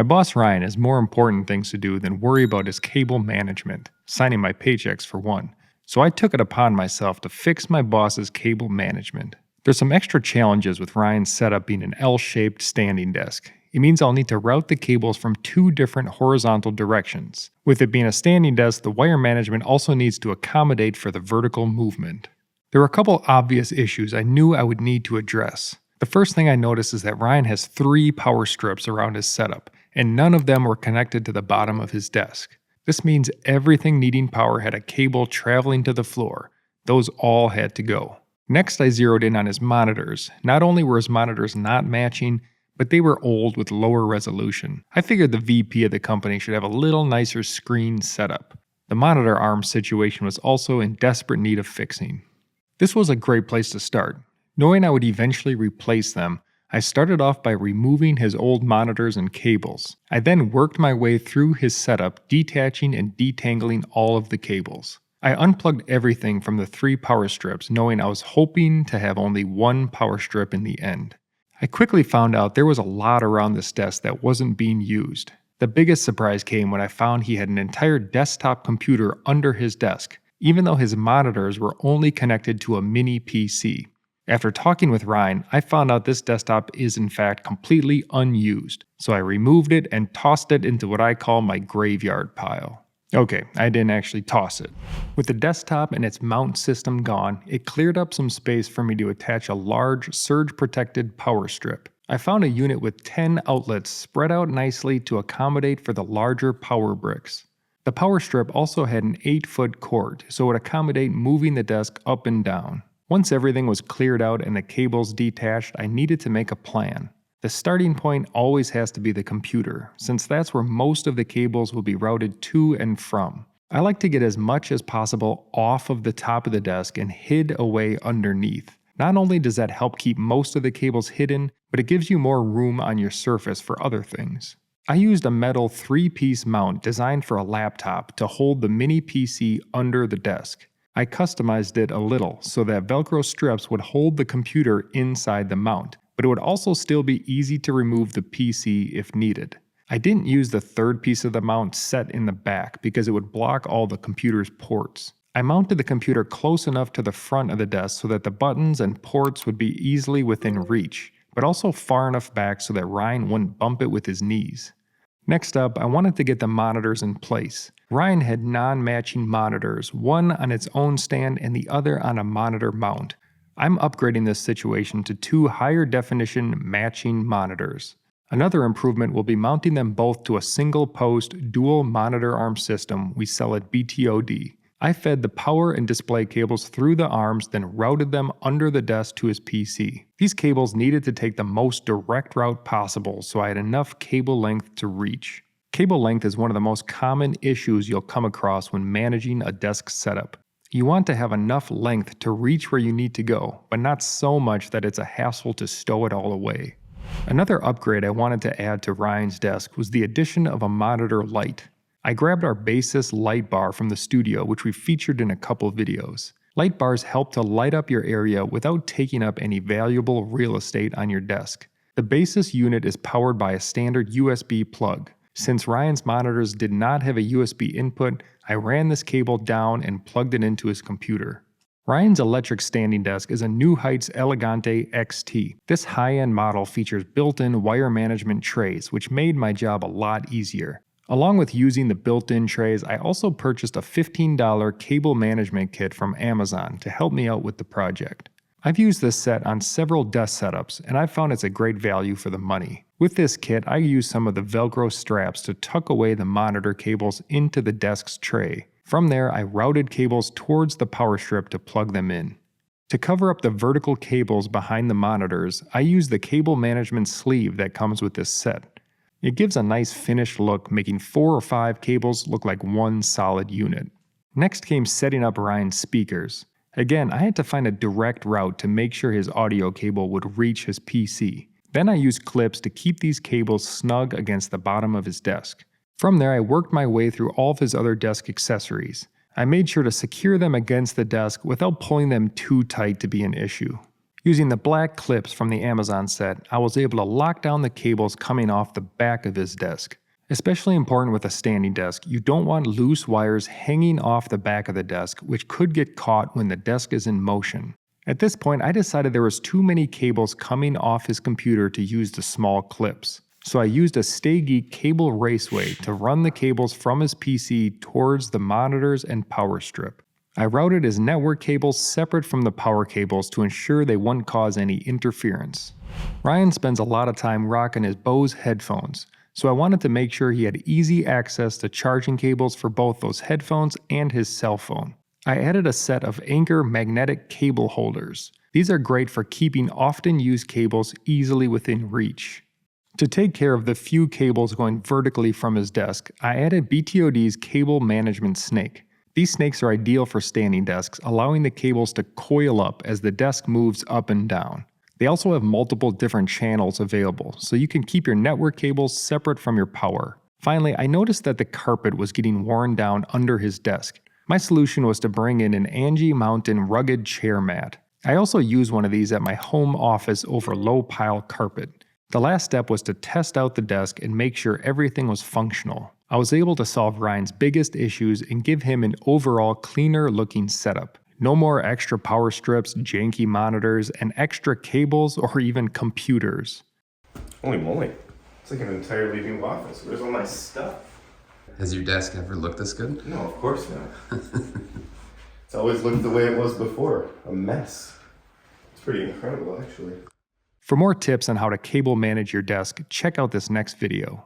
My boss Ryan has more important things to do than worry about his cable management, signing my paychecks for one. So I took it upon myself to fix my boss's cable management. There's some extra challenges with Ryan's setup being an L-shaped standing desk. It means I'll need to route the cables from two different horizontal directions. With it being a standing desk, the wire management also needs to accommodate for the vertical movement. There were a couple obvious issues I knew I would need to address. The first thing I noticed is that Ryan has 3 power strips around his setup, and none of them were connected to the bottom of his desk. This means everything needing power had a cable traveling to the floor. Those all had to go. Next, I zeroed in on his monitors. Not only were his monitors not matching, but they were old with lower resolution. I figured the VP of the company should have a little nicer screen setup. The monitor arm situation was also in desperate need of fixing. This was a great place to start. Knowing I would eventually replace them, I started off by removing his old monitors and cables. I then worked my way through his setup, detaching and detangling all of the cables. I unplugged everything from the 3 power strips, knowing I was hoping to have only 1 power strip in the end. I quickly found out there was a lot around this desk that wasn't being used. The biggest surprise came when I found he had an entire desktop computer under his desk, even though his monitors were only connected to a mini PC. After talking with Ryan, I found out this desktop is in fact completely unused, so I removed it and tossed it into what I call my graveyard pile. Okay, I didn't actually toss it. With the desktop and its mount system gone, it cleared up some space for me to attach a large surge-protected power strip. I found a unit with 10 outlets spread out nicely to accommodate for the larger power bricks. The power strip also had an 8-foot cord, so it would accommodate moving the desk up and down. Once everything was cleared out and the cables detached, I needed to make a plan. The starting point always has to be the computer, since that's where most of the cables will be routed to and from. I like to get as much as possible off of the top of the desk and hid away underneath. Not only does that help keep most of the cables hidden, but it gives you more room on your surface for other things. I used a metal 3-piece mount designed for a laptop to hold the mini PC under the desk. I customized it a little so that Velcro strips would hold the computer inside the mount, but it would also still be easy to remove the PC if needed. I didn't use the third piece of the mount set in the back because it would block all the computer's ports. I mounted the computer close enough to the front of the desk so that the buttons and ports would be easily within reach, but also far enough back so that Ryan wouldn't bump it with his knees. Next up, I wanted to get the monitors in place. Ryan had non-matching monitors, one on its own stand and the other on a monitor mount. I'm upgrading this situation to 2 higher definition matching monitors. Another improvement will be mounting them both to a single post dual monitor arm system we sell at BTOD. I fed the power and display cables through the arms, then routed them under the desk to his PC. These cables needed to take the most direct route possible, so I had enough cable length to reach. Cable length is one of the most common issues you'll come across when managing a desk setup. You want to have enough length to reach where you need to go, but not so much that it's a hassle to stow it all away. Another upgrade I wanted to add to Ryan's desk was the addition of a monitor light. I grabbed our Basis light bar from the studio, which we featured in a couple videos. Light bars help to light up your area without taking up any valuable real estate on your desk. The Basis unit is powered by a standard USB plug. Since Ryan's monitors did not have a USB input, I ran this cable down and plugged it into his computer. Ryan's electric standing desk is a New Heights Elegante XT. This high-end model features built-in wire management trays, which made my job a lot easier. Along with using the built-in trays, I also purchased a $15 cable management kit from Amazon to help me out with the project. I've used this set on several desk setups, and I've found it's a great value for the money. With this kit, I used some of the Velcro straps to tuck away the monitor cables into the desk's tray. From there, I routed cables towards the power strip to plug them in. To cover up the vertical cables behind the monitors, I used the cable management sleeve that comes with this set. It gives a nice finished look, making 4 or 5 cables look like one solid unit. Next came setting up Ryan's speakers. Again, I had to find a direct route to make sure his audio cable would reach his PC. Then I used clips to keep these cables snug against the bottom of his desk. From there, I worked my way through all of his other desk accessories. I made sure to secure them against the desk without pulling them too tight to be an issue. Using the black clips from the Amazon set, I was able to lock down the cables coming off the back of his desk. Especially important with a standing desk, you don't want loose wires hanging off the back of the desk, which could get caught when the desk is in motion. At this point, I decided there was too many cables coming off his computer to use the small clips. So I used a StayGeek cable raceway to run the cables from his PC towards the monitors and power strip. I routed his network cables separate from the power cables to ensure they wouldn't cause any interference. Ryan spends a lot of time rocking his Bose headphones, so I wanted to make sure he had easy access to charging cables for both those headphones and his cell phone. I added a set of Anker magnetic cable holders. These are great for keeping often used cables easily within reach. To take care of the few cables going vertically from his desk, I added BTOD's cable management snake. These snakes are ideal for standing desks, allowing the cables to coil up as the desk moves up and down. They also have multiple different channels available, so you can keep your network cables separate from your power. Finally, I noticed that the carpet was getting worn down under his desk. My solution was to bring in an Angie Mountain rugged chair mat. I also used one of these at my home office over low pile carpet. The last step was to test out the desk and make sure everything was functional. I was able to solve Ryan's biggest issues and give him an overall cleaner looking setup. No more extra power strips, janky monitors, and extra cables or even computers. Holy moly, it's like an entirely new office. Where's all my stuff? Has your desk ever looked this good? No, of course not. It's always looked the way it was before, a mess. It's pretty incredible, actually. For more tips on how to cable manage your desk, check out this next video.